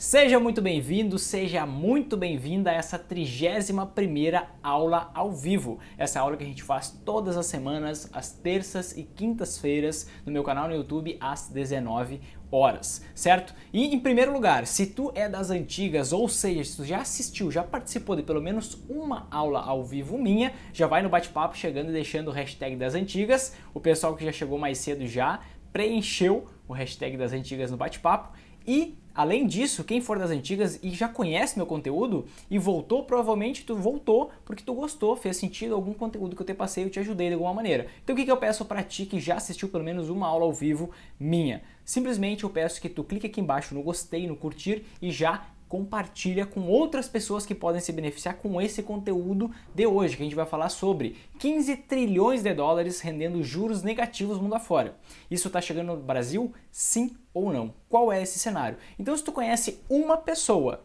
Seja muito bem-vindo, seja muito bem-vinda a essa 31ª aula ao vivo. Essa aula que a gente faz todas as semanas, às terças e quintas-feiras, no meu canal no YouTube, às 19 horas, certo? E em primeiro lugar, se tu é das antigas, ou seja, se tu já assistiu, já participou de pelo menos uma aula ao vivo minha, já vai no bate-papo chegando e deixando o hashtag das antigas. O pessoal que já chegou mais cedo já preencheu o hashtag das antigas no bate-papo. E, além disso, quem for das antigas e já conhece meu conteúdo e voltou, provavelmente tu voltou porque tu gostou, fez sentido algum conteúdo que eu te passei, eu te ajudei de alguma maneira. Então o que eu peço pra ti que já assistiu pelo menos uma aula ao vivo minha? Simplesmente eu peço que tu clique aqui embaixo no gostei, no curtir e já compartilha com outras pessoas que podem se beneficiar com esse conteúdo de hoje, que a gente vai falar sobre 15 trilhões de dólares rendendo juros negativos mundo afora. Isso está chegando no Brasil? Sim ou não? Qual é esse cenário? Então, se tu conhece uma pessoa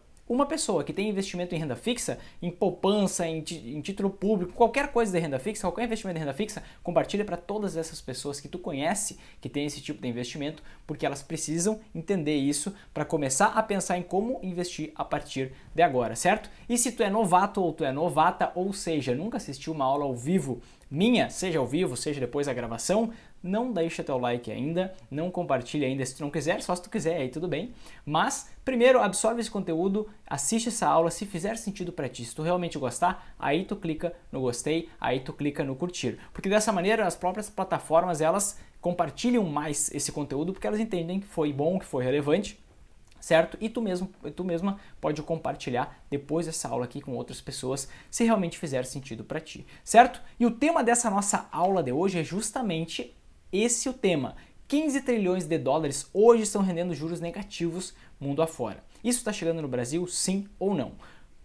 que tem investimento em renda fixa, em poupança, em título público, qualquer coisa de renda fixa, qualquer investimento de renda fixa, compartilha para todas essas pessoas que tu conhece que tem esse tipo de investimento, porque elas precisam entender isso para começar a pensar em como investir a partir de agora, certo? E se tu é novato ou tu é novata, ou seja, nunca assistiu uma aula ao vivo minha, seja ao vivo, seja depois da gravação, não deixa teu like ainda, não compartilha ainda se tu não quiser, só se tu quiser, aí tudo bem. Mas, primeiro, absorve esse conteúdo, assiste essa aula, se fizer sentido para ti, se tu realmente gostar, aí tu clica no gostei, aí tu clica no curtir. Porque dessa maneira, as próprias plataformas, elas compartilham mais esse conteúdo, porque elas entendem que foi bom, que foi relevante, certo? E tu mesma pode compartilhar depois dessa aula aqui com outras pessoas, se realmente fizer sentido para ti, certo? E o tema dessa nossa aula de hoje é justamente esse o tema. 15 trilhões de dólares hoje estão rendendo juros negativos mundo afora. Isso está chegando no Brasil, sim ou não?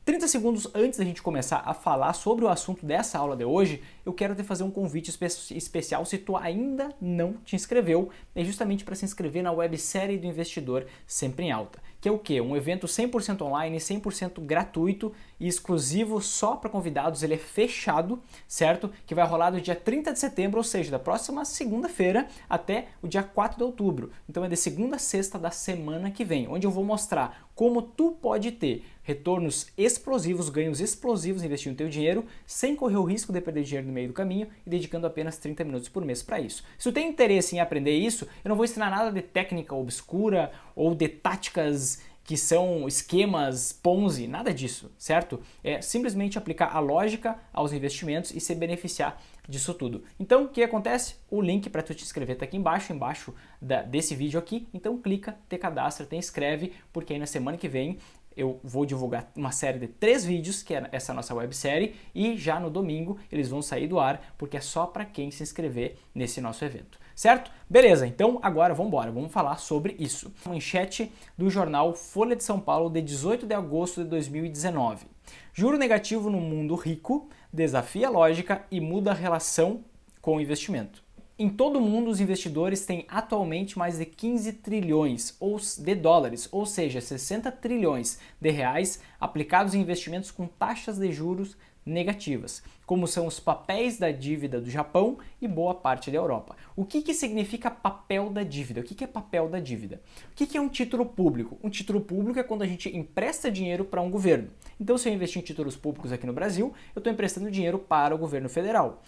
30 segundos antes da gente começar a falar sobre o assunto dessa aula de hoje, eu quero te fazer um convite especial se tu ainda não te inscreveu, é justamente para se inscrever na websérie do Investidor Sempre em Alta, que é o quê? Um evento 100% online, 100% gratuito e exclusivo só para convidados, ele é fechado, certo? Que vai rolar do dia 30 de setembro, ou seja, da próxima segunda-feira até o dia 4 de outubro. Então é de segunda a sexta da semana que vem, onde eu vou mostrar como tu pode ter retornos explosivos, ganhos explosivos investindo teu dinheiro, sem correr o risco de perder dinheiro no meio do caminho e dedicando apenas 30 minutos por mês para isso. Se tu tem interesse em aprender isso, eu não vou ensinar nada de técnica obscura ou de táticas que são esquemas Ponzi, nada disso, certo? É simplesmente aplicar a lógica aos investimentos e se beneficiar disso tudo. Então, o que acontece? O link para tu te inscrever está aqui embaixo desse vídeo aqui. Então, clica, te cadastra, te inscreve, porque aí na semana que vem eu vou divulgar uma série de 3 vídeos, que é essa nossa websérie, e já no domingo eles vão sair do ar, porque é só para quem se inscrever nesse nosso evento, certo? Beleza, então agora vamos falar sobre isso. Manchete do jornal Folha de São Paulo de 18 de agosto de 2019. Juro negativo no mundo rico desafia a lógica e muda a relação com o investimento. Em todo o mundo, os investidores têm atualmente mais de 15 trilhões de dólares, ou seja, 60 trilhões de reais aplicados em investimentos com taxas de juros negativas, como são os papéis da dívida do Japão e boa parte da Europa. O que significa papel da dívida? O que é papel da dívida? O que é um título público? Um título público é quando a gente empresta dinheiro para um governo. Então, se eu investir em títulos públicos aqui no Brasil, eu estou emprestando dinheiro para o governo federal.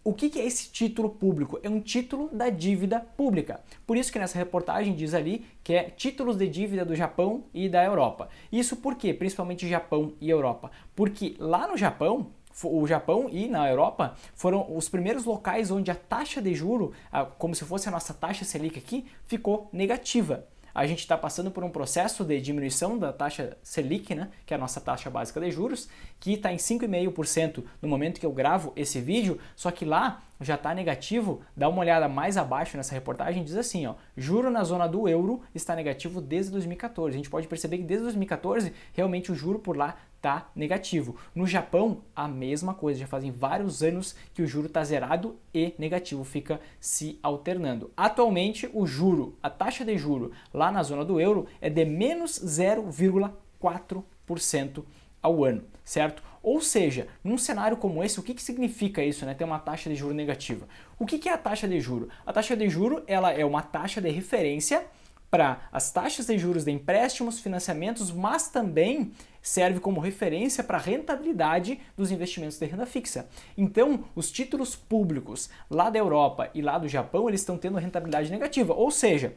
O que é esse título público? É um título da dívida pública. Por isso que nessa reportagem diz ali que é títulos de dívida do Japão e da Europa. Isso por quê? Principalmente Japão e Europa. Porque lá no Japão, o Japão e na Europa foram os primeiros locais onde a taxa de juro, como se fosse a nossa taxa Selic aqui, ficou negativa. A gente está passando por um processo de diminuição da taxa Selic, né, que é a nossa taxa básica de juros, que está em 5,5% no momento que eu gravo esse vídeo, só que lá já está negativo. Dá uma olhada mais abaixo nessa reportagem, diz assim, ó, juro na zona do euro está negativo desde 2014. A gente pode perceber que desde 2014 realmente o juro por lá está negativo. No Japão, a mesma coisa, já fazem vários anos que o juro está zerado e negativo, fica se alternando. Atualmente, o juro, a taxa de juro lá na zona do euro é de menos 0,4% ao ano, certo? Ou seja, num cenário como esse, o que significa isso, né? Ter uma taxa de juro negativa? O que é a taxa de juro? A taxa de juro ela é uma taxa de referência para as taxas de juros de empréstimos, financiamentos, mas também serve como referência para a rentabilidade dos investimentos de renda fixa. Então, os títulos públicos lá da Europa e lá do Japão, eles estão tendo rentabilidade negativa, ou seja,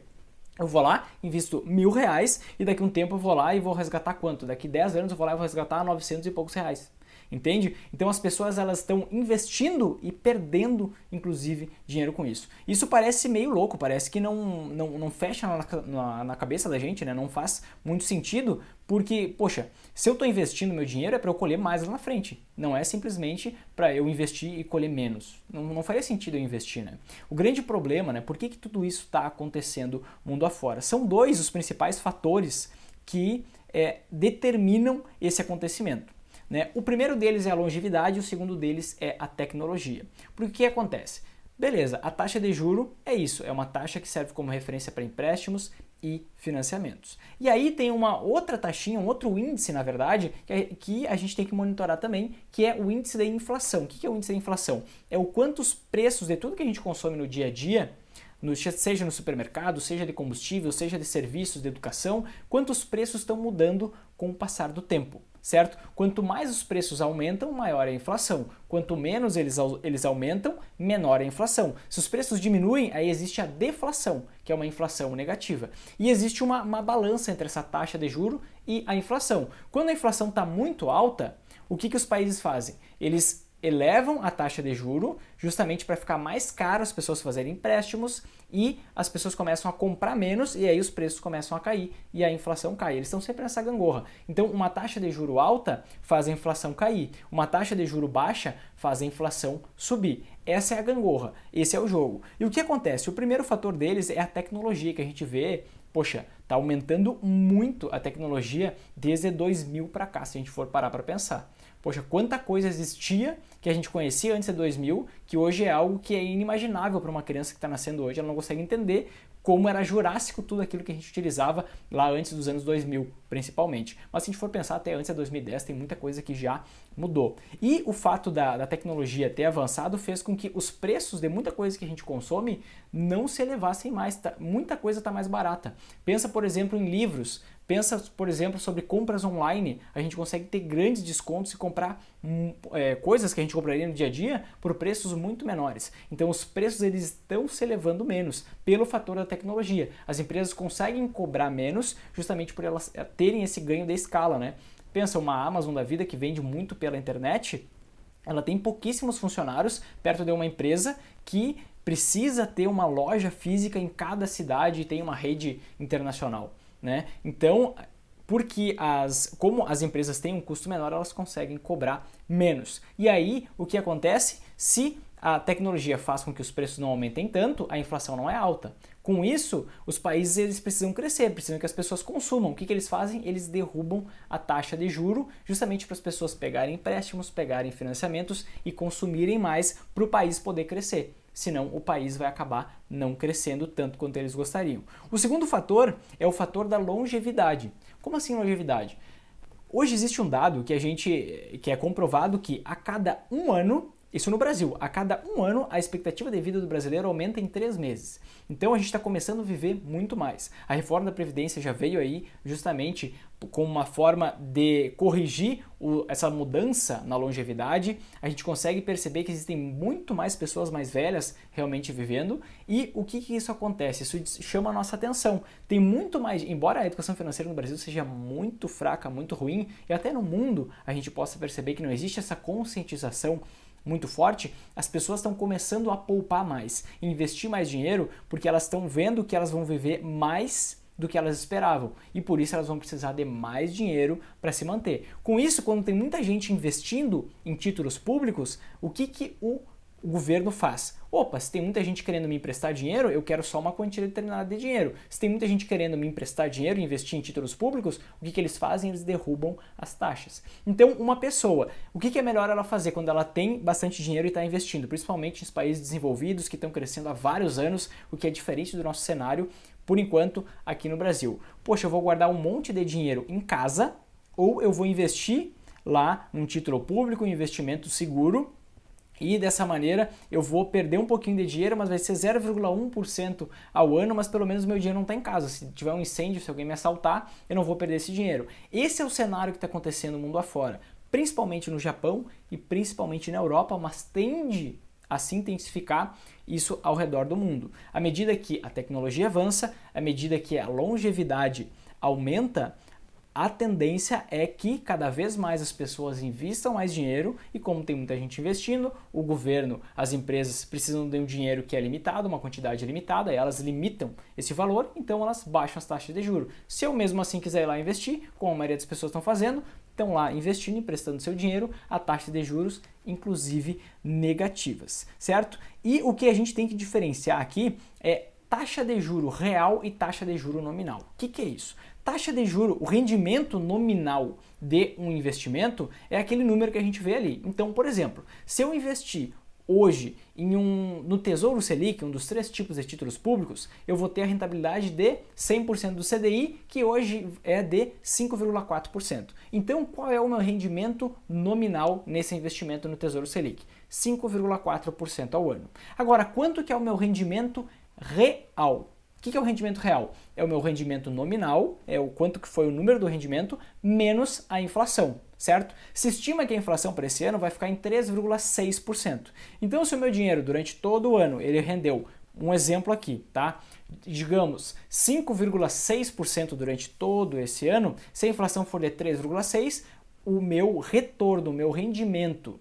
eu vou lá, invisto R$1.000 e daqui a um tempo eu vou lá e vou resgatar quanto? Daqui 10 anos eu vou lá e vou resgatar 900 e poucos reais. Entende? Então as pessoas elas estão investindo e perdendo, inclusive, dinheiro com isso. Isso parece meio louco, parece que não fecha na cabeça da gente, né? Não faz muito sentido, porque, poxa, se eu estou investindo meu dinheiro é para eu colher mais lá na frente. Não é simplesmente para eu investir e colher menos. Não faria sentido eu investir, né? O grande problema, né? Por que tudo isso está acontecendo mundo afora? São dois os principais fatores que determinam esse acontecimento. Né? O primeiro deles é a longevidade e o segundo deles é a tecnologia. Porque o que acontece? Beleza, a taxa de juro é isso, é uma taxa que serve como referência para empréstimos e financiamentos. E aí tem uma outra taxinha, um outro índice, na verdade, que a gente tem que monitorar também, que é o índice da inflação. O que é o índice da inflação? É o quanto os preços de tudo que a gente consome no dia a dia, seja no supermercado, seja de combustível, seja de serviços, de educação, quantos preços estão mudando com o passar do tempo, certo? Quanto mais os preços aumentam, maior é a inflação. Quanto menos eles aumentam, menor é a inflação. Se os preços diminuem, aí existe a deflação, que é uma inflação negativa. E existe uma balança entre essa taxa de juro e a inflação. Quando a inflação está muito alta, o que os países fazem? Eles elevam a taxa de juro justamente para ficar mais caro as pessoas fazerem empréstimos e as pessoas começam a comprar menos e aí os preços começam a cair e a inflação cai. Eles estão sempre nessa gangorra. Então, uma taxa de juro alta faz a inflação cair, uma taxa de juro baixa faz a inflação subir. Essa é a gangorra, esse é o jogo. E o que acontece? O primeiro fator deles é a tecnologia que a gente vê. Poxa, está aumentando muito a tecnologia desde 2000 para cá, se a gente for parar para pensar. Poxa, quanta coisa existia que a gente conhecia antes de 2000, que hoje é algo que é inimaginável para uma criança que está nascendo hoje, ela não consegue entender como era jurássico tudo aquilo que a gente utilizava lá antes dos anos 2000, principalmente. Mas se a gente for pensar até antes de 2010, tem muita coisa que já mudou. E o fato da tecnologia ter avançado fez com que os preços de muita coisa que a gente consome não se elevassem mais. Muita coisa está mais barata. Pensa, por exemplo, em livros. Pensa, por exemplo, sobre compras online. A gente consegue ter grandes descontos e comprar coisas que a gente compraria no dia a dia por preços muito menores. Então os preços eles estão se elevando menos pelo fator da tecnologia. As empresas conseguem cobrar menos justamente por elas terem esse ganho de escala, né? Pensa uma Amazon da vida que vende muito pela internet, ela tem pouquíssimos funcionários perto de uma empresa que precisa ter uma loja física em cada cidade e tem uma rede internacional, né? Então, como as empresas têm um custo menor, elas conseguem cobrar menos. E aí, o que acontece? Se a tecnologia faz com que os preços não aumentem tanto, a inflação não é alta. Com isso, os países eles precisam crescer, precisam que as pessoas consumam. O que eles fazem? Eles derrubam a taxa de juro justamente para as pessoas pegarem empréstimos, pegarem financiamentos e consumirem mais para o país poder crescer. Senão o país vai acabar não crescendo tanto quanto eles gostariam. O segundo fator é o fator da longevidade. Como assim longevidade? Hoje existe um dado que é comprovado que a cada um ano, isso no Brasil, a cada um ano a expectativa de vida do brasileiro aumenta em 3 meses. Então a gente está começando a viver muito mais. A reforma da Previdência já veio aí justamente com uma forma de corrigir essa mudança na longevidade. A gente consegue perceber que existem muito mais pessoas mais velhas realmente vivendo. E o que isso acontece? Isso chama a nossa atenção. Tem muito mais, embora a educação financeira no Brasil seja muito fraca, muito ruim, e até no mundo a gente possa perceber que não existe essa conscientização muito forte, as pessoas estão começando a poupar mais, investir mais dinheiro, porque elas estão vendo que elas vão viver mais do que elas esperavam e por isso elas vão precisar de mais dinheiro para se manter. Com isso, quando tem muita gente investindo em títulos públicos, o que o governo faz? Opa, se tem muita gente querendo me emprestar dinheiro, eu quero só uma quantia determinada de dinheiro. Se tem muita gente querendo me emprestar dinheiro e investir em títulos públicos, o que eles fazem? Eles derrubam as taxas. Então, uma pessoa, o que é melhor ela fazer quando ela tem bastante dinheiro e está investindo? Principalmente nos países desenvolvidos que estão crescendo há vários anos, o que é diferente do nosso cenário, por enquanto, aqui no Brasil. Poxa, eu vou guardar um monte de dinheiro em casa ou eu vou investir lá num título público, um investimento seguro, E dessa maneira eu vou perder um pouquinho de dinheiro, mas vai ser 0,1% ao ano, mas pelo menos meu dinheiro não está em casa. Se tiver um incêndio, se alguém me assaltar, eu não vou perder esse dinheiro. Esse é o cenário que está acontecendo no mundo afora, principalmente no Japão e principalmente na Europa, mas tende a se intensificar isso ao redor do mundo. À medida que a tecnologia avança, à medida que a longevidade aumenta, a tendência é que cada vez mais as pessoas investam mais dinheiro e como tem muita gente investindo, o governo, as empresas precisam de um dinheiro que é limitado, uma quantidade limitada, e elas limitam esse valor, então elas baixam as taxas de juros. Se eu mesmo assim quiser ir lá investir, como a maioria das pessoas estão fazendo, estão lá investindo, emprestando seu dinheiro, a taxa de juros, inclusive negativas, certo? E o que a gente tem que diferenciar aqui é taxa de juro real e taxa de juro nominal. O que é isso? Taxa de juro, o rendimento nominal de um investimento é aquele número que a gente vê ali. Então, por exemplo, se eu investir hoje no Tesouro Selic, um dos 3 tipos de títulos públicos, eu vou ter a rentabilidade de 100% do CDI, que hoje é de 5,4%. Então, qual é o meu rendimento nominal nesse investimento no Tesouro Selic? 5,4% ao ano. Agora, quanto que é o meu rendimento real? O que é o rendimento real? É o meu rendimento nominal, é o quanto que foi o número do rendimento, menos a inflação, certo? Se estima que a inflação para esse ano vai ficar em 3,6%. Então, se o meu dinheiro durante todo o ano ele rendeu, um exemplo aqui, tá? Digamos, 5,6% durante todo esse ano, se a inflação for de 3,6%, o meu retorno, o meu rendimento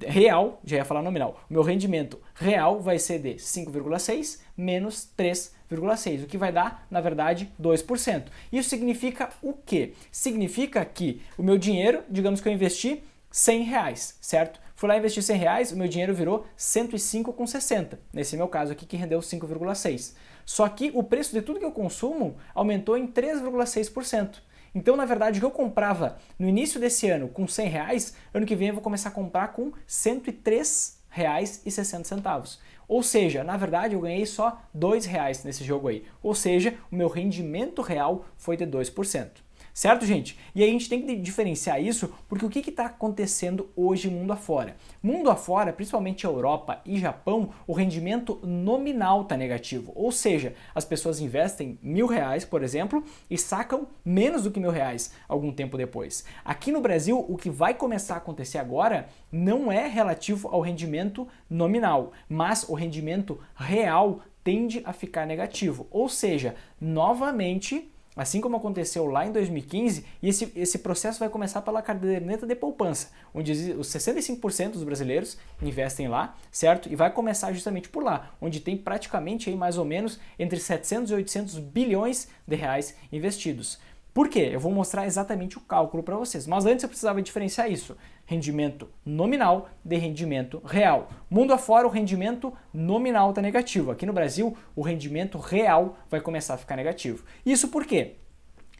real, já ia falar nominal, o meu rendimento real vai ser de 5,6 menos 3,6, o que vai dar, na verdade, 2%. Isso significa o quê? Significa que o meu dinheiro, digamos que eu investi R$100, certo? Fui lá investir R$100, o meu dinheiro virou 105,60, nesse meu caso aqui que rendeu 5,6. Só que o preço de tudo que eu consumo aumentou em 3,6%. Então, na verdade, o que eu comprava no início desse ano com R$100, ano que vem eu vou começar a comprar com R$103,60. Ou seja, na verdade, eu ganhei só R$2 nesse jogo aí. Ou seja, o meu rendimento real foi de 2%. Certo, gente? E aí a gente tem que diferenciar isso porque o que está acontecendo hoje mundo afora? Mundo afora, principalmente Europa e Japão, o rendimento nominal está negativo. Ou seja, as pessoas investem R$1.000, por exemplo, e sacam menos do que R$1.000 algum tempo depois. Aqui no Brasil, o que vai começar a acontecer agora não é relativo ao rendimento nominal, mas o rendimento real tende a ficar negativo. Ou seja, novamente, assim como aconteceu lá em 2015, e esse processo vai começar pela caderneta de poupança, onde os 65% dos brasileiros investem lá, certo? E vai começar justamente por lá, onde tem praticamente aí mais ou menos entre 700 e 800 bilhões de reais investidos. Por quê? Eu vou mostrar exatamente o cálculo para vocês, mas antes eu precisava diferenciar isso. Rendimento nominal de rendimento real. Mundo afora, o rendimento nominal está negativo. Aqui no Brasil, o rendimento real vai começar a ficar negativo. Isso por quê?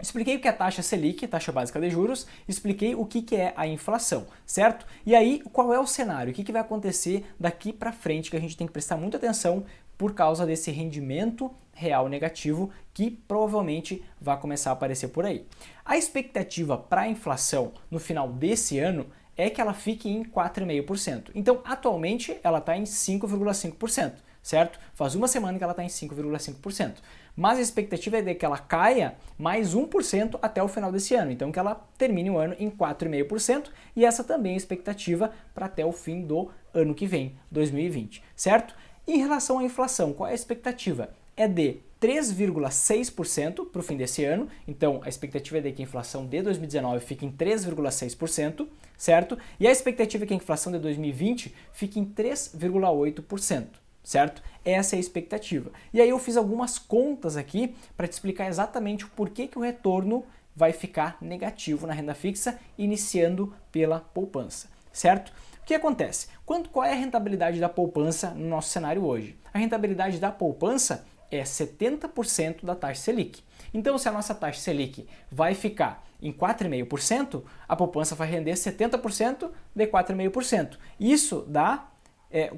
Expliquei o que é a taxa Selic, taxa básica de juros, expliquei o que é a inflação, certo? E aí, qual é o cenário? O que vai acontecer daqui para frente que a gente tem que prestar muita atenção por causa desse rendimento real negativo que provavelmente vai começar a aparecer por aí. A expectativa para a inflação no final desse ano é que ela fique em 4,5%. Então, atualmente, ela está em 5,5%, certo? Faz uma semana que ela está em 5,5%. Mas a expectativa é de que ela caia mais 1% até o final desse ano. Então, que ela termine o ano em 4,5%. E essa também é a expectativa para até o fim do ano que vem, 2020, certo? Em relação à inflação, qual é a expectativa? É de 3,6% para o fim desse ano, então a expectativa é de que a inflação de 2019 fique em 3,6%, certo? E a expectativa é que a inflação de 2020 fique em 3,8%, certo? Essa é a expectativa. E aí eu fiz algumas contas aqui para te explicar exatamente o porquê que o retorno vai ficar negativo na renda fixa, iniciando pela poupança, certo? O que acontece? Qual é a rentabilidade da poupança no nosso cenário hoje? A rentabilidade da poupança é 70% da taxa Selic. Então, se a nossa taxa Selic vai ficar em 4,5%, a poupança vai render 70% de 4,5%. Isso dá...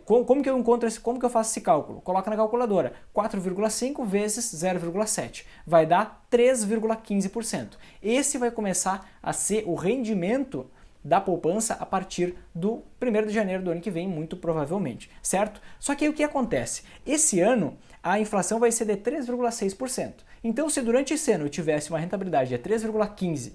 como que eu faço esse cálculo? Coloca na calculadora, 4,5 vezes 0,7, vai dar 3,15%. Esse vai começar a ser o rendimento da poupança a partir do 1º de janeiro do ano que vem, muito provavelmente, certo? Só que aí o que acontece? Esse ano a inflação vai ser de 3,6%. Então, se durante esse ano eu tivesse uma rentabilidade de 3,15%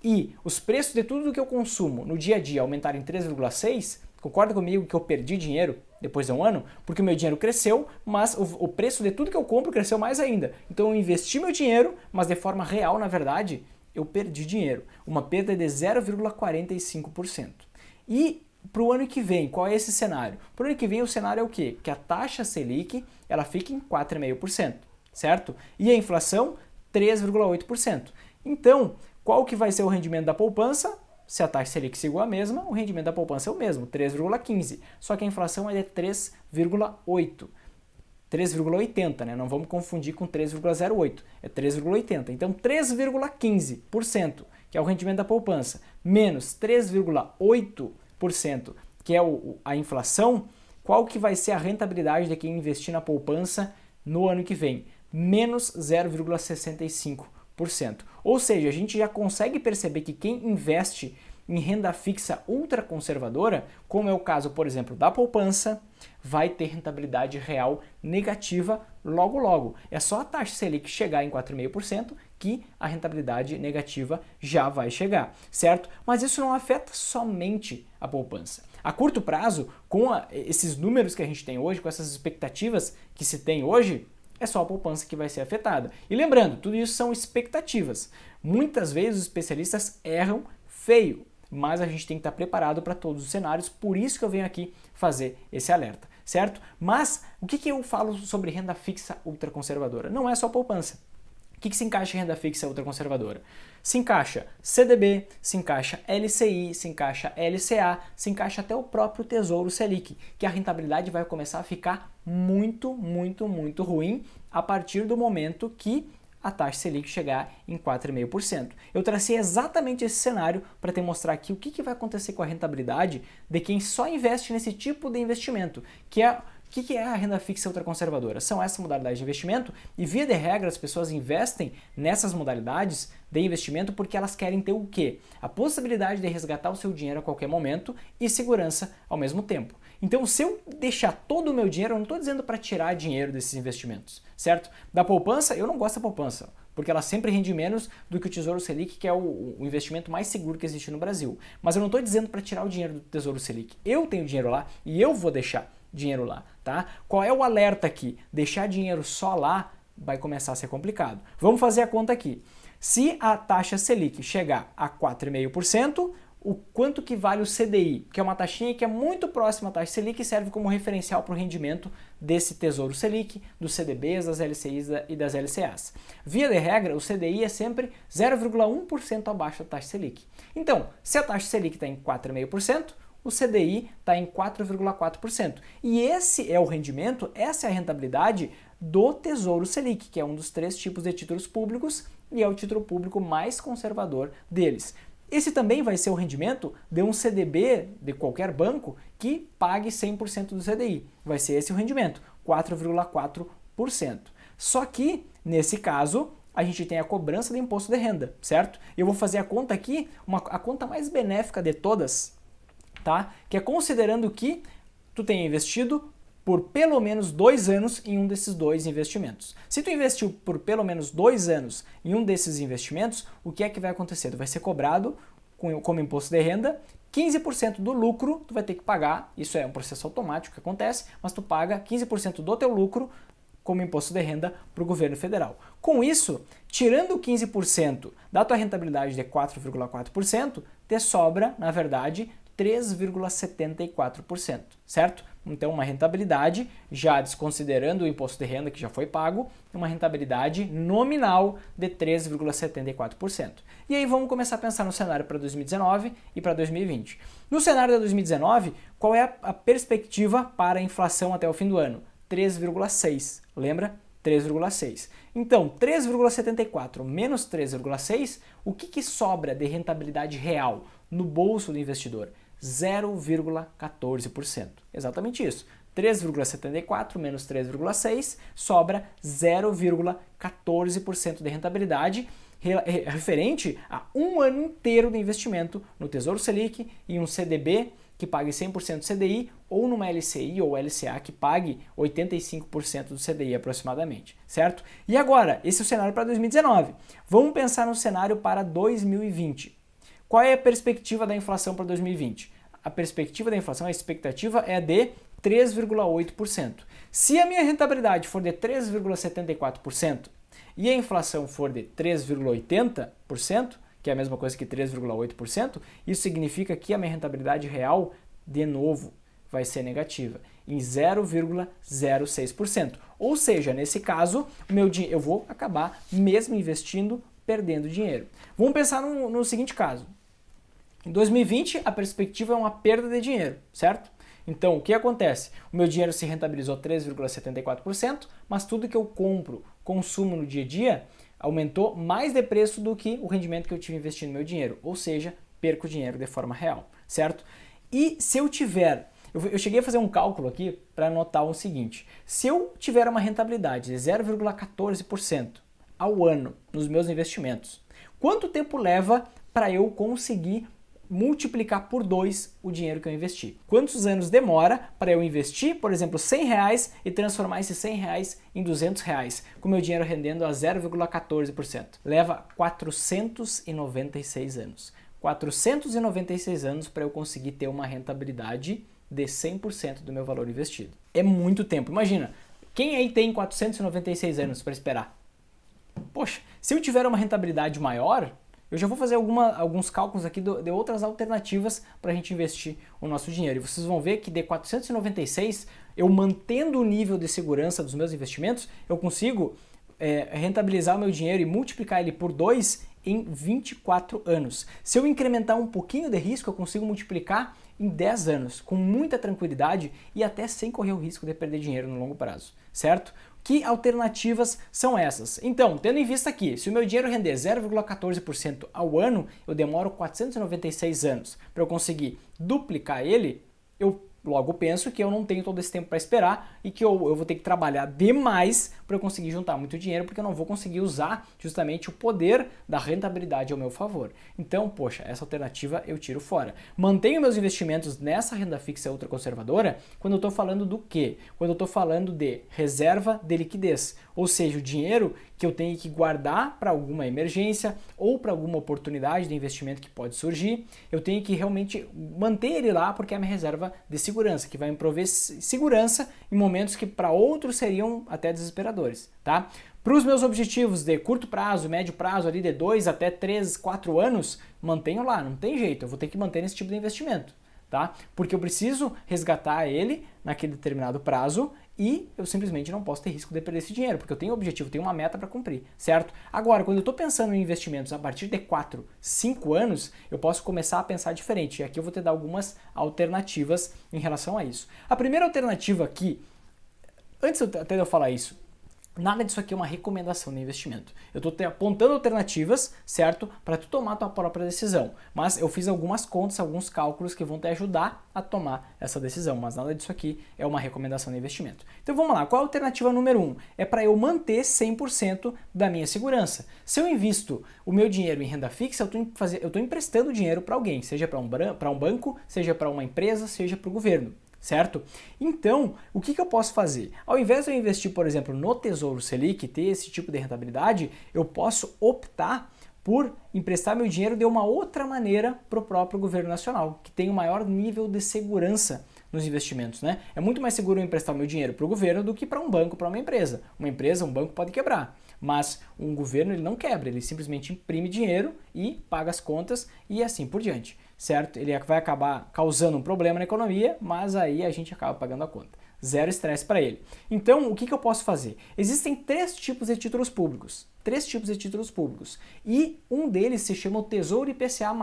e os preços de tudo que eu consumo no dia a dia aumentarem 3,6%, concorda comigo que eu perdi dinheiro depois de um ano? Porque o meu dinheiro cresceu, mas o preço de tudo que eu compro cresceu mais ainda. Então eu investi meu dinheiro, mas de forma real, na verdade, eu perdi dinheiro. Uma perda de 0,45%. E para o ano que vem, qual é esse cenário? Para o ano que vem o cenário é o quê? Que a taxa Selic ela fica em 4,5%, certo? E a inflação 3,8%. Então, qual que vai ser o rendimento da poupança? Se a taxa Selic seguir a mesma, o rendimento da poupança é o mesmo, 3,15%. Só que a inflação é de 3,8%. 3,80%, né? Não vamos confundir com 3,08%, é 3,80%. Então 3,15%, que é o rendimento da poupança, menos 3,8%, que é a inflação, qual que vai ser a rentabilidade de quem investir na poupança no ano que vem? Menos 0,65%. Ou seja, a gente já consegue perceber que quem investe em renda fixa ultraconservadora, como é o caso, por exemplo, da poupança, vai ter rentabilidade real negativa logo logo. É só a taxa Selic chegar em 4,5% que a rentabilidade negativa já vai chegar, certo? Mas isso não afeta somente a poupança. A curto prazo, com esses números que a gente tem hoje, com essas expectativas que se tem hoje, é só a poupança que vai ser afetada. E lembrando, tudo isso são expectativas. Muitas vezes os especialistas erram feio, mas a gente tem que estar preparado para todos os cenários, por isso que eu venho aqui fazer esse alerta, certo? Mas o que eu falo sobre renda fixa ultraconservadora? Não é só poupança. O que se encaixa em renda fixa ultraconservadora? Se encaixa CDB, se encaixa LCI, se encaixa LCA, se encaixa até o próprio Tesouro Selic, que a rentabilidade vai começar a ficar muito, muito, muito ruim a partir do momento que a taxa Selic chegar em 4,5%. Eu tracei exatamente esse cenário para te mostrar aqui o que vai acontecer com a rentabilidade de quem só investe nesse tipo de investimento, que é... O que é a renda fixa ultraconservadora? São essas modalidades de investimento e, via de regra, as pessoas investem nessas modalidades de investimento porque elas querem ter o quê? A possibilidade de resgatar o seu dinheiro a qualquer momento e segurança ao mesmo tempo. Então, se eu deixar todo o meu dinheiro, eu não estou dizendo para tirar dinheiro desses investimentos, certo? Da poupança, eu não gosto da poupança, porque ela sempre rende menos do que o Tesouro Selic, que é o investimento mais seguro que existe no Brasil. Mas eu não estou dizendo para tirar o dinheiro do Tesouro Selic. Eu tenho dinheiro lá e eu vou deixar dinheiro lá, tá? Qual é o alerta aqui? Deixar dinheiro só lá vai começar a ser complicado. Vamos fazer a conta aqui. Se a taxa Selic chegar a 4,5%, o quanto que vale o CDI, que é uma taxinha que é muito próxima à taxa Selic e serve como referencial para o rendimento desse Tesouro Selic, dos CDBs, das LCIs e das LCAs. Via de regra, o CDI é sempre 0,1% abaixo da taxa Selic. Então, se a taxa Selic está em 4,5%, o CDI está em 4,4%. E esse é o rendimento, essa é a rentabilidade do Tesouro Selic, que é um dos 3 tipos de títulos públicos e é o título público mais conservador deles. Esse também vai ser o rendimento de um CDB de qualquer banco que pague 100% do CDI. Vai ser esse o rendimento, 4,4%. Só que, nesse caso, a gente tem a cobrança do imposto de renda, certo? Eu vou fazer a conta aqui, a conta mais benéfica de todas, tá? Que é considerando que tu tenha investido por pelo menos 2 anos em um desses 2 investimentos. Se tu investiu por pelo menos 2 anos em um desses investimentos, o que é que vai acontecer? Tu vai ser cobrado como imposto de renda, 15% do lucro tu vai ter que pagar, isso é um processo automático que acontece, mas tu paga 15% do teu lucro como imposto de renda para o governo federal. Com isso, tirando 15% da tua rentabilidade de 4,4%, te sobra, na verdade, 3,74%, certo? Então, uma rentabilidade, já desconsiderando o imposto de renda que já foi pago, uma rentabilidade nominal de 3,74%. E aí vamos começar a pensar no cenário para 2019 e para 2020. No cenário de 2019, qual é a perspectiva para a inflação até o fim do ano? 3,6%. Lembra? 3,6%. Então, 3,74 menos 3,6, o que sobra de rentabilidade real no bolso do investidor? 0,14%. Exatamente isso. 3,74 menos 3,6 sobra 0,14% de rentabilidade, referente a um ano inteiro de investimento no Tesouro Selic e um CDB que pague 100% do CDI ou numa LCI ou LCA que pague 85% do CDI aproximadamente, certo? E agora, esse é o cenário para 2019. Vamos pensar no cenário para 2020. Qual é a perspectiva da inflação para 2020? A perspectiva da inflação, a expectativa é de 3,8%. Se a minha rentabilidade for de 3,74% e a inflação for de 3,80%, que é a mesma coisa que 3,8%, isso significa que a minha rentabilidade real, de novo, vai ser negativa, em 0,06%. Ou seja, nesse caso, eu vou acabar mesmo investindo, perdendo dinheiro. Vamos pensar no seguinte caso. Em 2020, a perspectiva é uma perda de dinheiro, certo? Então, o que acontece? O meu dinheiro se rentabilizou 3,74%, mas tudo que eu compro, consumo no dia a dia, aumentou mais de preço do que o rendimento que eu tive investindo no meu dinheiro, ou seja, perco dinheiro de forma real, certo? E se eu tiver, eu cheguei a fazer um cálculo aqui para notar o seguinte, se eu tiver uma rentabilidade de 0,14% ao ano nos meus investimentos, quanto tempo leva para eu conseguir multiplicar por 2 o dinheiro que eu investi? Quantos anos demora para eu investir, por exemplo, R$100 e transformar esses R$100 em R$200, com meu dinheiro rendendo a 0,14%? Leva 496 anos. 496 anos para eu conseguir ter uma rentabilidade de 100% do meu valor investido. É muito tempo. Imagina, quem aí tem 496 anos para esperar? Poxa, se eu tiver uma rentabilidade maior, eu já vou fazer alguns cálculos aqui de outras alternativas para a gente investir o nosso dinheiro. E vocês vão ver que de 496, eu mantendo o nível de segurança dos meus investimentos, eu consigo rentabilizar o meu dinheiro e multiplicar ele por 2 em 24 anos. Se eu incrementar um pouquinho de risco, eu consigo multiplicar em 10 anos, com muita tranquilidade e até sem correr o risco de perder dinheiro no longo prazo, certo? Que alternativas são essas? Então, tendo em vista aqui, se o meu dinheiro render 0,14% ao ano, eu demoro 496 anos para eu conseguir duplicar ele, eu logo penso que eu não tenho todo esse tempo para esperar e que eu vou ter que trabalhar demais para eu conseguir juntar muito dinheiro, porque eu não vou conseguir usar justamente o poder da rentabilidade ao meu favor. Então, poxa, essa alternativa eu tiro fora. Mantenho meus investimentos nessa renda fixa ultraconservadora quando eu estou falando do quê? Quando eu estou falando de reserva de liquidez, ou seja, o dinheiro que eu tenho que guardar para alguma emergência ou para alguma oportunidade de investimento que pode surgir, eu tenho que realmente manter ele lá porque é a minha reserva de segurança, que vai me prover segurança em momentos que para outros seriam até desesperadores, tá? Para os meus objetivos de curto prazo, médio prazo, ali de 2 até 3, 4 anos, mantenho lá, não tem jeito, eu vou ter que manter esse tipo de investimento, tá? Porque eu preciso resgatar ele naquele determinado prazo e eu simplesmente não posso ter risco de perder esse dinheiro, porque eu tenho um objetivo, tenho uma meta para cumprir, certo? Agora, quando eu estou pensando em investimentos a partir de 4, 5 anos, eu posso começar a pensar diferente. E aqui eu vou te dar algumas alternativas em relação a isso. A primeira alternativa aqui, antes até de eu falar isso, nada disso aqui é uma recomendação de investimento. Eu estou apontando alternativas, certo? Para tu tomar a tua própria decisão. Mas eu fiz algumas contas, alguns cálculos que vão te ajudar a tomar essa decisão. Mas nada disso aqui é uma recomendação de investimento. Então vamos lá, qual a alternativa número 1? É para eu manter 100% da minha segurança. Se eu invisto o meu dinheiro em renda fixa, eu estou emprestando dinheiro para alguém, seja para um banco, seja para uma empresa, seja para o governo. Certo? Então, o que eu posso fazer? Ao invés de eu investir, por exemplo, no Tesouro Selic, ter esse tipo de rentabilidade, eu posso optar por emprestar meu dinheiro de uma outra maneira para o próprio governo nacional, que tem um maior nível de segurança nos investimentos, né? É muito mais seguro eu emprestar meu dinheiro para o governo do que para um banco, para uma empresa. Uma empresa, um banco pode quebrar, mas um governo ele não quebra, ele simplesmente imprime dinheiro e paga as contas e assim por diante, certo? Ele vai acabar causando um problema na economia, mas aí a gente acaba pagando a conta. Zero estresse para ele. Então, o que eu posso fazer? Existem 3 tipos de títulos públicos. 3 tipos de títulos públicos. E um deles se chama o Tesouro IPCA+.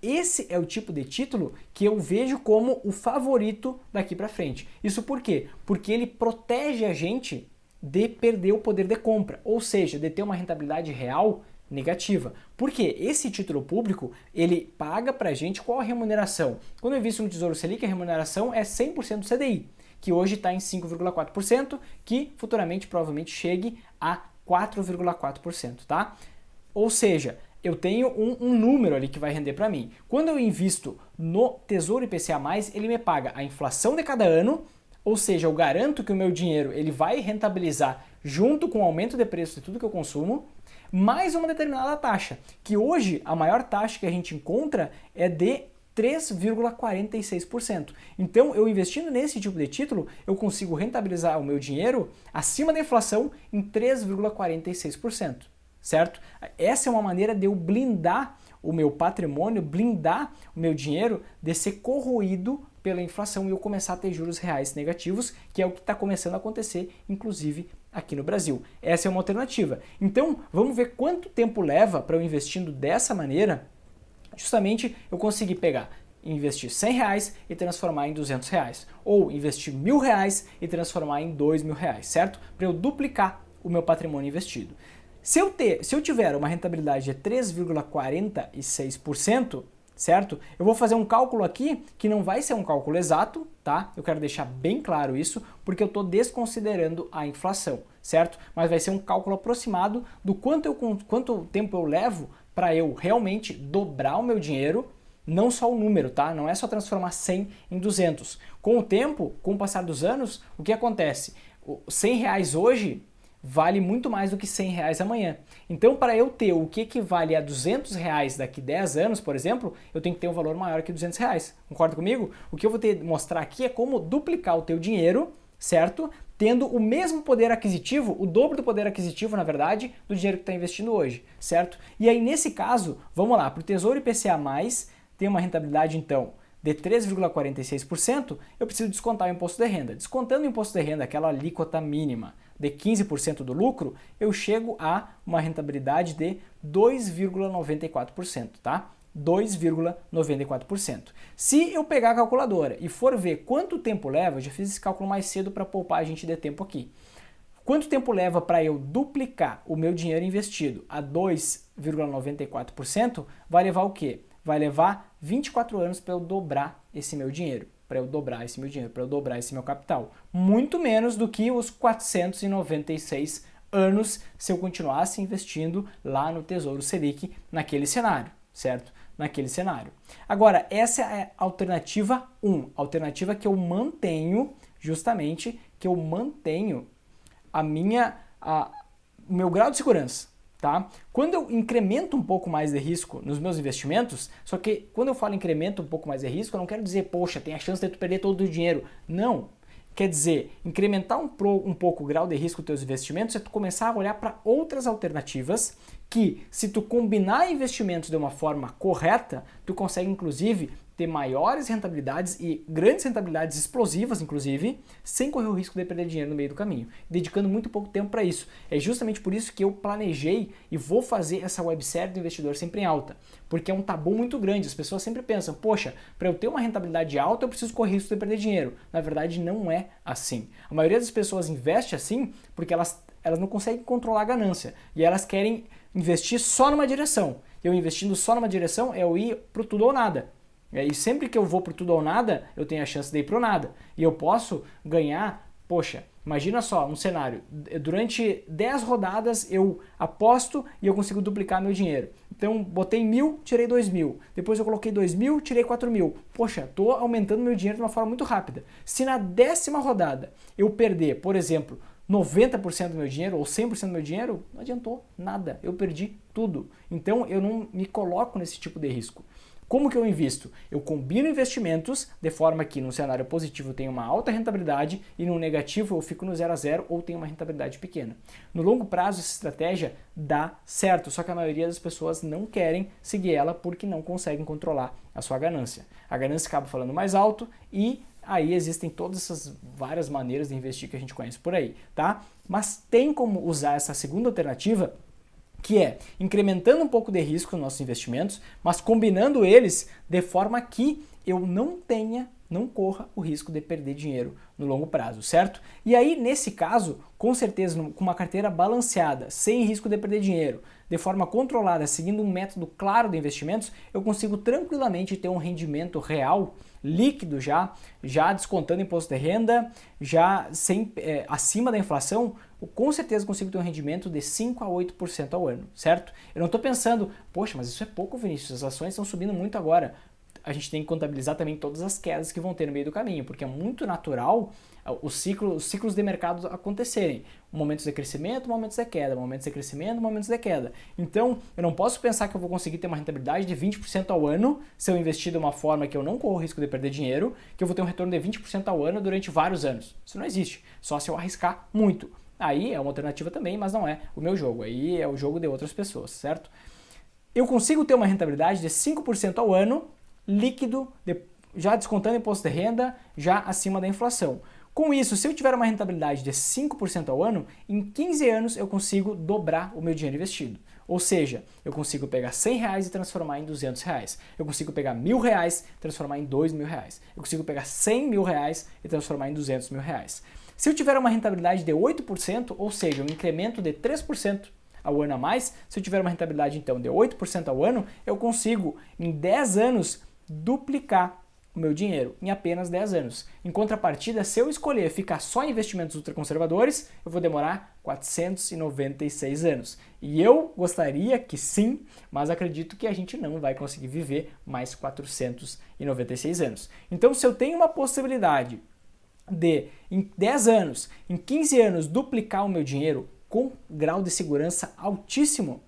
Esse é o tipo de título que eu vejo como o favorito daqui para frente. Isso por quê? Porque ele protege a gente de perder o poder de compra, ou seja, de ter uma rentabilidade real negativa. Porque esse título público, ele paga para a gente qual a remuneração? Quando eu invisto no Tesouro Selic, a remuneração é 100% do CDI, que hoje está em 5,4%, que futuramente provavelmente chegue a 4,4%, tá? Ou seja, eu tenho um número ali que vai render para mim. Quando eu invisto no Tesouro IPCA+, ele me paga a inflação de cada ano, ou seja, eu garanto que o meu dinheiro ele vai rentabilizar junto com o aumento de preço de tudo que eu consumo, mais uma determinada taxa, que hoje a maior taxa que a gente encontra é de 3,46%. Então, eu investindo nesse tipo de título, eu consigo rentabilizar o meu dinheiro acima da inflação em 3,46%, certo? Essa é uma maneira de eu blindar o meu patrimônio, blindar o meu dinheiro de ser corroído pela inflação e eu começar a ter juros reais negativos, que é o que está começando a acontecer, inclusive aqui no Brasil. Essa é uma alternativa. Então, vamos ver quanto tempo leva para eu investindo dessa maneira, justamente eu conseguir pegar, investir R$100 e transformar em R$200, ou investir R$1.000 e transformar em R$2.000, certo? Para eu duplicar o meu patrimônio investido. Se eu tiver uma rentabilidade de 3,46%, certo? Eu vou fazer um cálculo aqui que não vai ser um cálculo exato, tá? Eu quero deixar bem claro isso, porque eu estou desconsiderando a inflação, certo? Mas vai ser um cálculo aproximado do quanto tempo eu levo para eu realmente dobrar o meu dinheiro, não só o número, tá? Não é só transformar 100 em 200. Com o tempo, com o passar dos anos, o que acontece? R$100 hoje vale muito mais do que R$100 amanhã. Então, para eu ter o que equivale a R$200 daqui 10 anos, por exemplo, eu tenho que ter um valor maior que R$200. Concorda comigo? O que eu vou mostrar aqui é como duplicar o teu dinheiro, certo? Tendo o mesmo poder aquisitivo, o dobro do poder aquisitivo, na verdade, do dinheiro que está investindo hoje, certo? E aí, nesse caso, vamos lá, para o Tesouro IPCA+, tem uma rentabilidade, então, de 3,46%, eu preciso descontar o imposto de renda. Descontando o imposto de renda, aquela alíquota mínima de 15% do lucro, eu chego a uma rentabilidade de 2,94%, tá? 2,94%. Se eu pegar a calculadora e for ver quanto tempo leva, eu já fiz esse cálculo mais cedo para poupar a gente de tempo aqui. Quanto tempo leva para eu duplicar o meu dinheiro investido a 2,94%? Vai levar o quê? Vai levar 24 anos para eu dobrar esse meu dinheiro, para eu dobrar esse meu capital. Muito menos do que os 496 anos se eu continuasse investindo lá no Tesouro Selic naquele cenário, certo? Naquele cenário. Agora, essa é a alternativa 1, a alternativa que eu mantenho, justamente, que eu mantenho o meu grau de segurança. Tá? Quando eu incremento um pouco mais de risco nos meus investimentos, só que quando eu falo incremento um pouco mais de risco, eu não quero dizer, poxa, tem a chance de tu perder todo o dinheiro. Não. Quer dizer, incrementar um pouco o grau de risco dos teus investimentos é tu começar a olhar para outras alternativas que, se tu combinar investimentos de uma forma correta, tu consegue, inclusive, ter maiores rentabilidades e grandes rentabilidades explosivas, inclusive, sem correr o risco de perder dinheiro no meio do caminho, dedicando muito pouco tempo para isso. É justamente por isso que eu planejei e vou fazer essa websérie do Investidor Sempre em Alta, porque é um tabu muito grande. As pessoas sempre pensam, poxa, para eu ter uma rentabilidade alta eu preciso correr risco de perder dinheiro. Na verdade, não é assim. A maioria das pessoas investe assim porque elas não conseguem controlar a ganância e elas querem investir só numa direção. Eu investindo só numa direção é eu ir pro tudo ou nada. E sempre que eu vou pro tudo ou nada, eu tenho a chance de ir pro nada. E eu posso ganhar, poxa, imagina só um cenário, durante 10 rodadas eu aposto e eu consigo duplicar meu dinheiro. Então, botei 1.000, tirei 2.000. Depois eu coloquei 2.000, tirei 4.000. Poxa, tô aumentando meu dinheiro de uma forma muito rápida. Se na 10ª rodada eu perder, por exemplo, 90% do meu dinheiro ou 100% do meu dinheiro, não adiantou nada, eu perdi tudo. Então eu não me coloco nesse tipo de risco. Como que eu invisto? Eu combino investimentos de forma que no cenário positivo eu tenho uma alta rentabilidade e no negativo eu fico no 0 a 0 ou tenho uma rentabilidade pequena. No longo prazo essa estratégia dá certo, só que a maioria das pessoas não querem seguir ela porque não conseguem controlar a sua ganância. A ganância acaba falando mais alto e aí existem todas essas várias maneiras de investir que a gente conhece por aí, tá? Mas tem como usar essa segunda alternativa, que é incrementando um pouco de risco nos nossos investimentos, mas combinando eles de forma que eu não tenha não corra o risco de perder dinheiro no longo prazo, certo? E aí, nesse caso, com certeza, com uma carteira balanceada, sem risco de perder dinheiro, de forma controlada, seguindo um método claro de investimentos, eu consigo tranquilamente ter um rendimento real, líquido já descontando imposto de renda, já acima da inflação, eu com certeza consigo ter um rendimento de 5 a 8% ao ano, certo? Eu não estou pensando, poxa, mas isso é pouco, Vinícius, as ações estão subindo muito agora. A gente tem que contabilizar também todas as quedas que vão ter no meio do caminho, porque é muito natural os ciclos de mercado acontecerem. Momentos de crescimento, momentos de queda, momentos de crescimento, momentos de queda. Então, eu não posso pensar que eu vou conseguir ter uma rentabilidade de 20% ao ano se eu investir de uma forma que eu não corro o risco de perder dinheiro, que eu vou ter um retorno de 20% ao ano durante vários anos. Isso não existe, só se eu arriscar muito. Aí é uma alternativa também, mas não é o meu jogo, aí é o jogo de outras pessoas, certo? Eu consigo ter uma rentabilidade de 5% ao ano, líquido, já descontando imposto de renda, já acima da inflação. Com isso, se eu tiver uma rentabilidade de 5% ao ano, em 15 anos eu consigo dobrar o meu dinheiro investido. Ou seja, eu consigo pegar R$100 e transformar em R$200. Eu consigo pegar R$1.000 e transformar em R$2.000. Eu consigo pegar R$100.000 e transformar em R$200.000. Se eu tiver uma rentabilidade de 8%, ou seja, um incremento de 3% ao ano a mais, se eu tiver uma rentabilidade então de 8% ao ano, eu consigo em 10 anos duplicar o meu dinheiro em apenas 10 anos. Em contrapartida, se eu escolher ficar só em investimentos ultraconservadores, eu vou demorar 496 anos. E eu gostaria que sim, mas acredito que a gente não vai conseguir viver mais 496 anos. Então, se eu tenho uma possibilidade de, em 10 anos, em 15 anos, duplicar o meu dinheiro com grau de segurança altíssimo,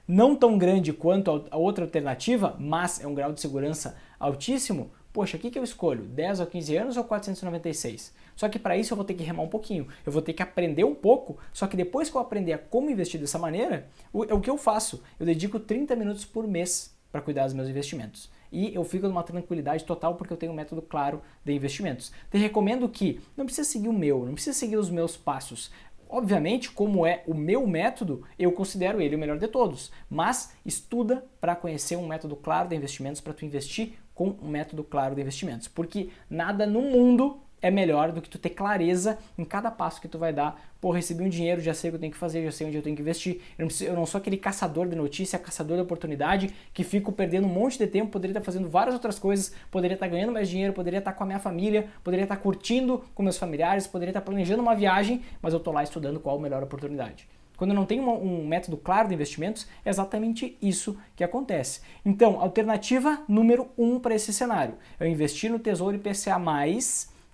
não tão grande quanto a outra alternativa, mas é um grau de segurança altíssimo, poxa, o que eu escolho? 10 ou 15 anos ou 496? Só que para isso eu vou ter que remar um pouquinho, eu vou ter que aprender um pouco, só que depois que eu aprender a como investir dessa maneira, o que eu faço? Eu dedico 30 minutos por mês para cuidar dos meus investimentos. E eu fico numa tranquilidade total porque eu tenho um método claro de investimentos. Te recomendo que não precisa seguir o meu, não precisa seguir os meus passos. Obviamente, como é o meu método, eu considero ele o melhor de todos, mas estuda para conhecer um método claro de investimentos, para tu investir com um método claro de investimentos, porque nada no mundo é melhor do que tu ter clareza em cada passo que tu vai dar. Pô, recebi um dinheiro, já sei o que eu tenho que fazer, já sei onde eu tenho que investir. Eu não sou aquele caçador de notícia, caçador de oportunidade, que fico perdendo um monte de tempo, poderia estar fazendo várias outras coisas, poderia estar ganhando mais dinheiro, poderia estar com a minha família, poderia estar curtindo com meus familiares, poderia estar planejando uma viagem, mas eu tô lá estudando qual a melhor oportunidade. Quando eu não tenho um método claro de investimentos, é exatamente isso que acontece. Então, alternativa número 1 para esse cenário, eu investir no Tesouro IPCA+,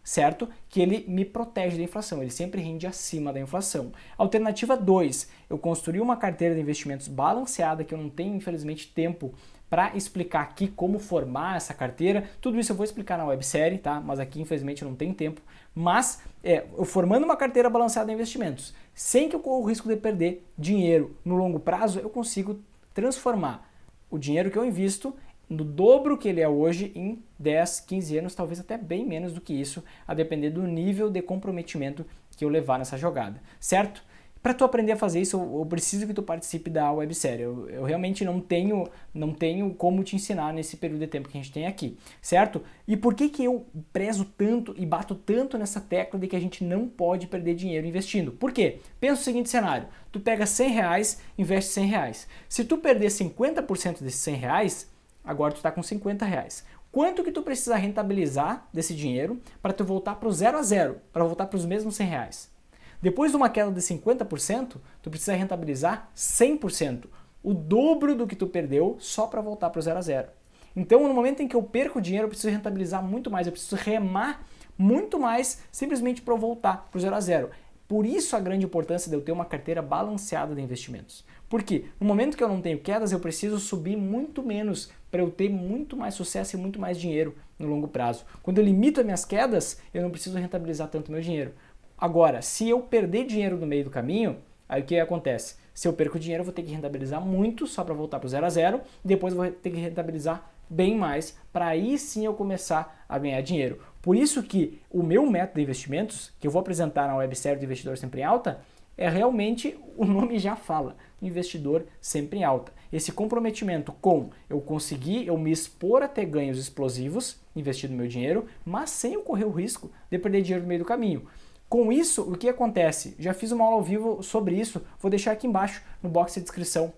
certo? Que ele me protege da inflação, ele sempre rende acima da inflação. Alternativa 2, eu construí uma carteira de investimentos balanceada, que eu não tenho, infelizmente, tempo para explicar aqui como formar essa carteira. Tudo isso eu vou explicar na websérie, tá? Mas aqui, infelizmente, eu não tenho tempo. Mas, eu formando uma carteira balanceada de investimentos, sem que eu corra o risco de perder dinheiro no longo prazo, eu consigo transformar o dinheiro que eu invisto no dobro que ele é hoje em 10, 15 anos, talvez até bem menos do que isso, a depender do nível de comprometimento que eu levar nessa jogada, certo? Para tu aprender a fazer isso, eu preciso que tu participe da websérie. Eu realmente não tenho como te ensinar nesse período de tempo que a gente tem aqui, certo? E por que eu prezo tanto e bato tanto nessa tecla de que a gente não pode perder dinheiro investindo? Por quê? Pensa o seguinte cenário, tu pega R$100, investe R$100. Se tu perder 50% desses R$100, agora tu está com R$50. Quanto que tu precisa rentabilizar desse dinheiro para tu voltar para o 0 a 0, para voltar para os mesmos R$100? Depois de uma queda de 50%, tu precisa rentabilizar 100%, o dobro do que tu perdeu só para voltar para o 0 a 0. Então, no momento em que eu perco dinheiro, eu preciso rentabilizar muito mais, eu preciso remar muito mais simplesmente para eu voltar para o 0 a 0. Por isso a grande importância de eu ter uma carteira balanceada de investimentos. Porque no momento que eu não tenho quedas, eu preciso subir muito menos para eu ter muito mais sucesso e muito mais dinheiro no longo prazo. Quando eu limito as minhas quedas, eu não preciso rentabilizar tanto meu dinheiro. Agora, se eu perder dinheiro no meio do caminho, aí o que acontece? Se eu perco dinheiro, eu vou ter que rentabilizar muito só para voltar para o 0 a 0, e depois eu vou ter que rentabilizar bem mais para aí sim eu começar a ganhar dinheiro. Por isso que o meu método de investimentos, que eu vou apresentar na websérie do Investidor Sempre em Alta, é realmente, o nome já fala, investidor sempre em alta. Esse comprometimento com eu conseguir, eu me expor a ter ganhos explosivos, investindo meu dinheiro, mas sem eu correr o risco de perder dinheiro no meio do caminho. Com isso, o que acontece? Já fiz uma aula ao vivo sobre isso, vou deixar aqui embaixo no box de descrição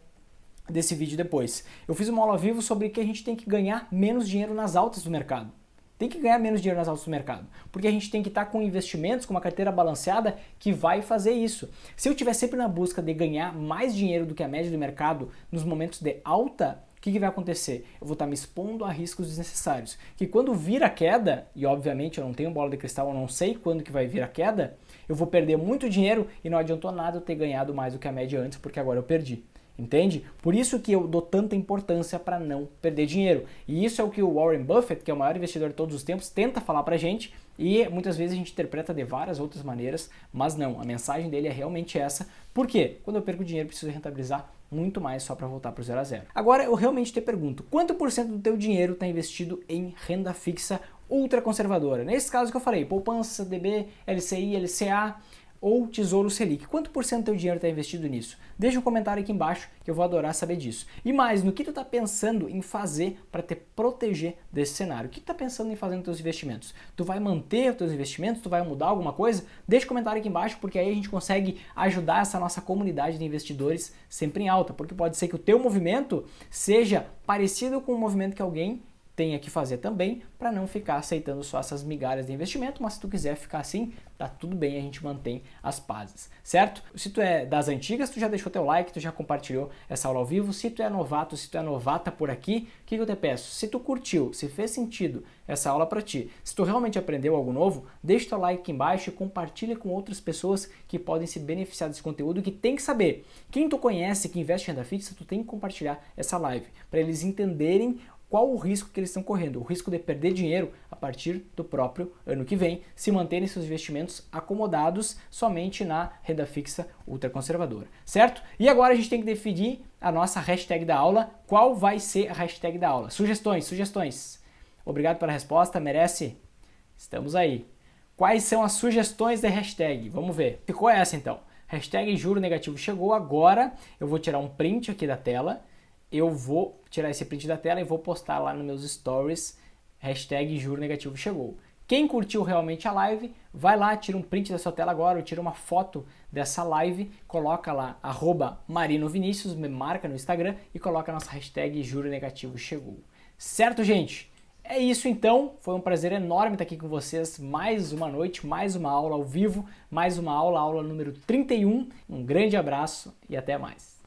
desse vídeo depois. Eu fiz uma aula ao vivo sobre que a gente tem que ganhar menos dinheiro nas altas do mercado. Tem que ganhar menos dinheiro nas altas do mercado, porque a gente tem que estar com investimentos, com uma carteira balanceada que vai fazer isso. Se eu estiver sempre na busca de ganhar mais dinheiro do que a média do mercado nos momentos de alta, o que vai acontecer? Eu vou estar me expondo a riscos desnecessários, que quando vir a queda, e obviamente eu não tenho bola de cristal, eu não sei quando que vai vir a queda, eu vou perder muito dinheiro e não adiantou nada eu ter ganhado mais do que a média antes, porque agora eu perdi. Entende? Por isso que eu dou tanta importância para não perder dinheiro. E isso é o que o Warren Buffett, que é o maior investidor de todos os tempos, tenta falar pra gente, e muitas vezes a gente interpreta de várias outras maneiras, mas não, a mensagem dele é realmente essa. Por quê? Quando eu perco dinheiro, eu preciso rentabilizar muito mais só para voltar para o 0 a 0. Agora eu realmente te pergunto, quanto por cento do teu dinheiro está investido em renda fixa ultraconservadora? Nesse caso que eu falei, poupança, DB, LCI, LCA ou Tesouro Selic. Quanto por cento do teu dinheiro está investido nisso? Deixa um comentário aqui embaixo que eu vou adorar saber disso. E mais, no que tu está pensando em fazer para te proteger desse cenário? O que tu está pensando em fazer nos teus investimentos? Tu vai manter os teus investimentos? Tu vai mudar alguma coisa? Deixa um comentário aqui embaixo, porque aí a gente consegue ajudar essa nossa comunidade de investidores sempre em alta, porque pode ser que o teu movimento seja parecido com o movimento que alguém tenha que fazer também, para não ficar aceitando só essas migalhas de investimento, mas se tu quiser ficar assim, tá tudo bem, a gente mantém as pazes, certo? Se tu é das antigas, tu já deixou teu like, tu já compartilhou essa aula ao vivo. Se tu é novato, se tu é novata por aqui, o que eu te peço? Se tu curtiu, se fez sentido essa aula para ti, se tu realmente aprendeu algo novo, deixa teu like aqui embaixo e compartilha com outras pessoas que podem se beneficiar desse conteúdo, que tem que saber. Quem tu conhece que investe em renda fixa, tu tem que compartilhar essa live, para eles entenderem qual o risco que eles estão correndo, o risco de perder dinheiro a partir do próprio ano que vem, se manterem seus investimentos acomodados somente na renda fixa ultraconservadora, certo? E agora a gente tem que definir a nossa hashtag da aula. Qual vai ser a hashtag da aula? Sugestões. Obrigado pela resposta, merece? Estamos aí. Quais são as sugestões da hashtag? Vamos ver. Ficou essa então. Hashtag juro negativo chegou. Agora eu vou tirar um print aqui da tela. Eu vou tirar esse print da tela e vou postar lá nos meus stories, hashtag juro negativo chegou. Quem curtiu realmente a live, vai lá, tira um print da sua tela agora, ou tira uma foto dessa live, coloca lá, @marinovinicius, me marca no Instagram e coloca a nossa hashtag juro negativo chegou. Certo, gente? É isso então, foi um prazer enorme estar aqui com vocês, mais uma noite, mais uma aula ao vivo, mais uma aula número 31. Um grande abraço e até mais.